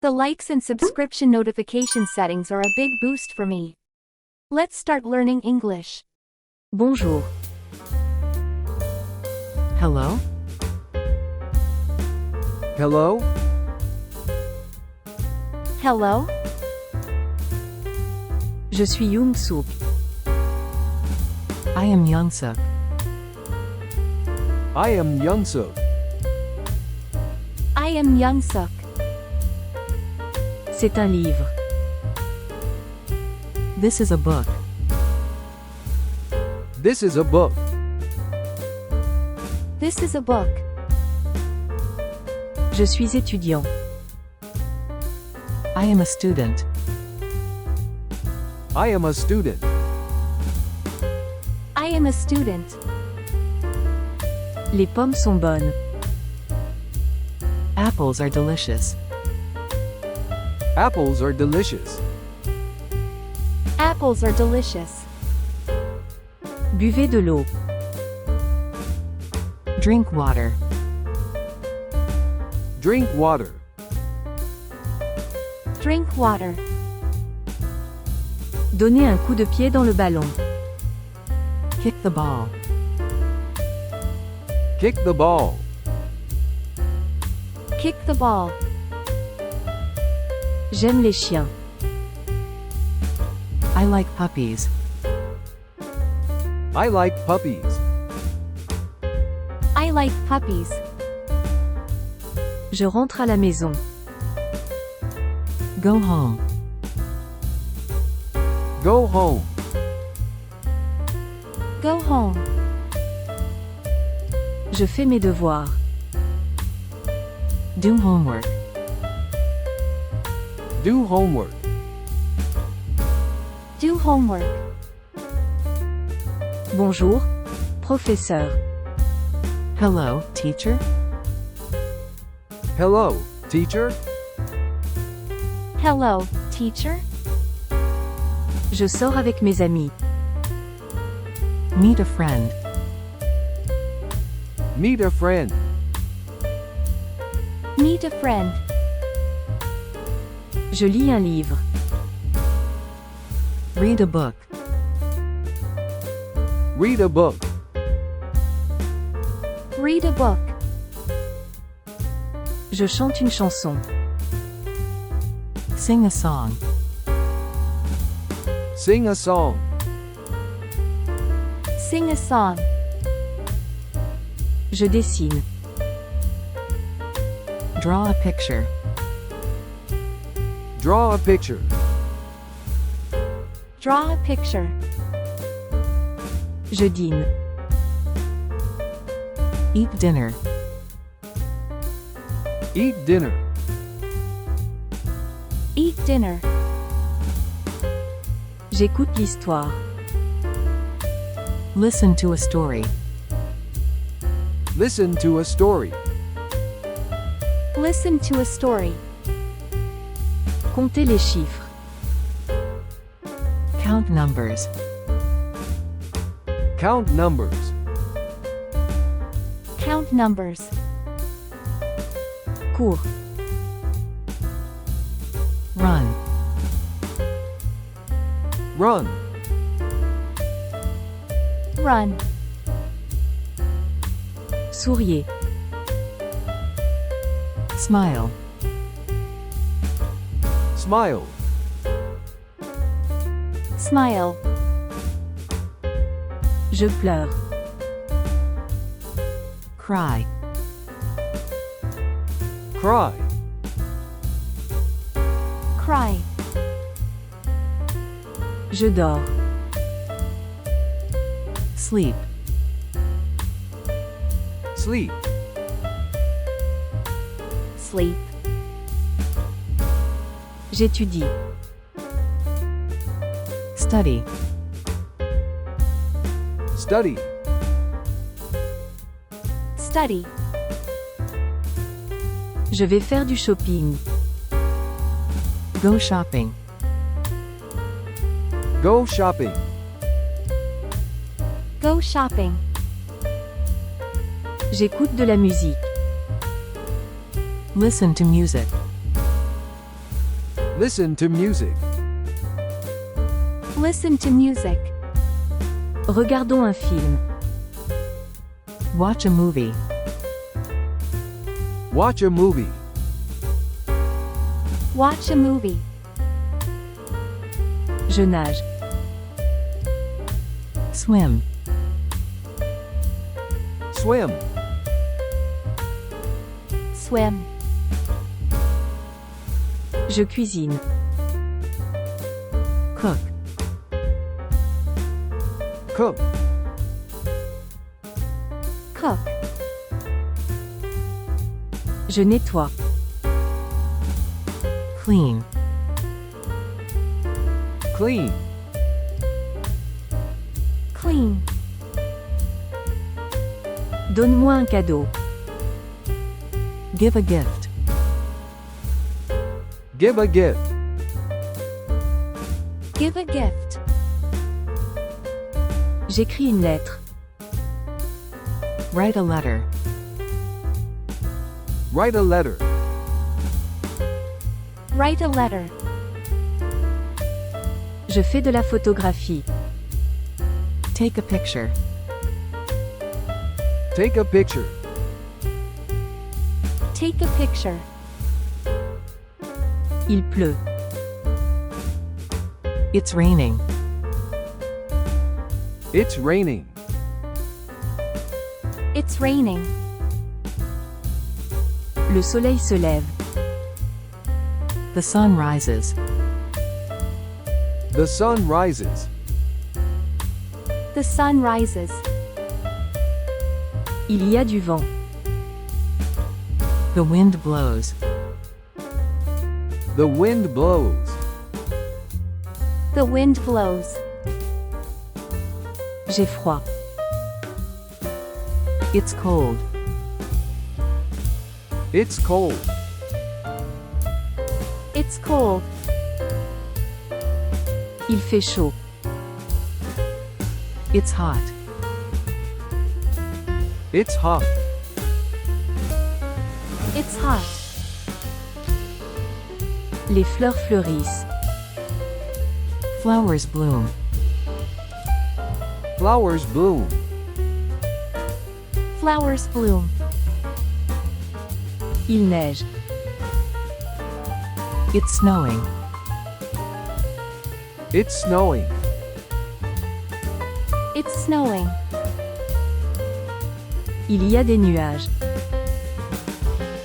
The likes and subscription notification settings are a big boost for me. Let's start learning English. Bonjour. Hello? Hello? Hello? Je suis Young Suk. I am Youngsuk. I am Youngsuk. I am Youngsuk. C'est un livre. This is a book. This is a book. This is a book. Je suis étudiant. I am a student. I am a student. I am a student. Les pommes sont bonnes. Apples are delicious. Apples are delicious. Apples are delicious. Buvez de l'eau. Drink water. Drink water. Drink water. Donnez un coup de pied dans le ballon. Kick the ball. Kick the ball. Kick the ball. J'aime les chiens. I like puppies. I like puppies. I like puppies. Je rentre à la maison. Go home. Go home. Go home. Je fais mes devoirs. Do homework. Do homework. Do homework. Bonjour, professeur. Hello, teacher? Hello, teacher. Hello, teacher. Je sors avec mes amis. Meet a friend. Meet a friend. Meet a friend. Je lis un livre. Read a book. Read a book. Read a book. Je chante une chanson. Sing a song. Sing a song. Sing a song. Je dessine. Draw a picture. Draw a picture. Draw a picture. Je dîne. Eat dinner. Eat dinner. Eat dinner. J'écoute l'histoire. Listen to a story. Listen to a story. Listen to a story. Comptez les chiffres. Count numbers. Count numbers. Count numbers. Cours. Run. Run. Run. Souriez. Smile. Smile. Smile. Je pleure. Cry. Cry. Cry. Je dors. Sleep. Sleep. Sleep. J'étudie. Study. Study. Study. Je vais faire du shopping. Go shopping. Go shopping. Go shopping. J'écoute de la musique. Listen to music. Listen to music. Listen to music. Regardons un film. Watch a movie. Watch a movie. Watch a movie. Je nage. Swim. Swim. Swim. Je cuisine. Cook. Cook. Cook. Je nettoie. Clean. Clean. Clean. Donne-moi un cadeau. Give a gift. Give a gift. Give a gift. J'écris une lettre. Write a letter. Write a letter. Write a letter. Je fais de la photographie. Take a picture. Take a picture. Take a picture. Il pleut. It's raining. It's raining. It's raining. Le soleil se lève. The sun rises. The sun rises. The sun rises. Il y a du vent. The wind blows. The wind blows. The wind blows. J'ai froid. It's cold. It's cold. It's cold. Il fait chaud. It's hot. It's hot. It's hot. Les fleurs fleurissent. Flowers bloom. Flowers bloom. Flowers bloom. Il neige. It's snowing. It's snowing. It's snowing. Il y a des nuages.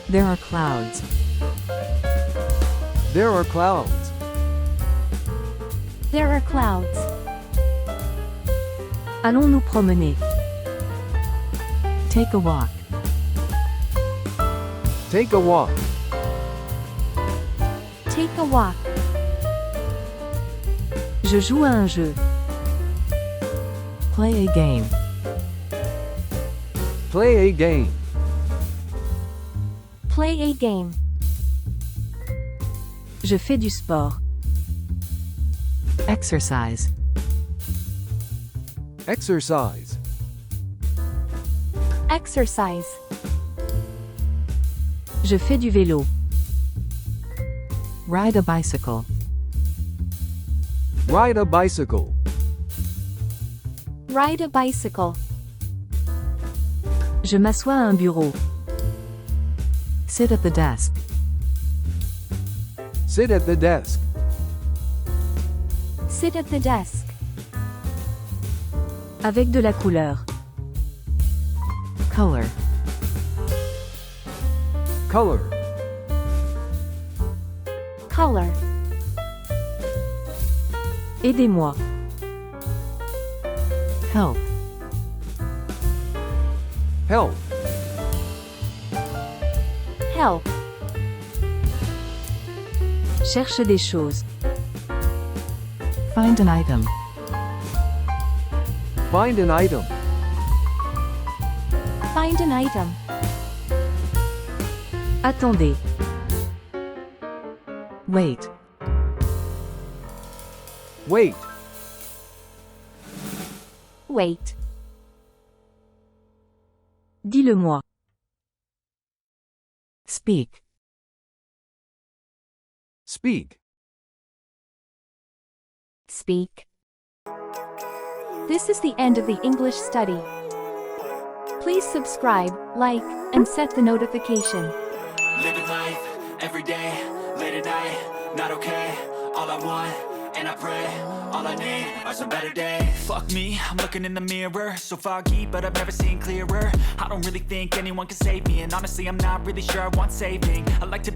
There are clouds. There are clouds. There are clouds. Allons nous promener. Take a walk. Take a walk. Take a walk. Je joue à un jeu. Play a game. Play a game. Play a game. Je fais du sport. Exercise. Exercise. Exercise. Je fais du vélo. Ride a bicycle. Ride a bicycle. Ride a bicycle. Je m'assois à un bureau. Sit at the desk. Sit at the desk. Sit at the desk. Avec de la couleur. Color. Color. Color. Aidez-moi. Help. Help. Help. Cherche des choses. Find an item. Find an item. Find an item. Attendez. Wait. Wait. Wait. Dis-le-moi. Speak. Speak. speak. This is the end of the English study. Please subscribe, like, and set the notification. Living life, every day, late at night, not okay. All I want, and I pray, all I need are some better days. Fuck me, I'm looking in the mirror, so foggy, but I've never seen clearer. I don't really think anyone can save me, and honestly I'm not really sure I want saving. I like to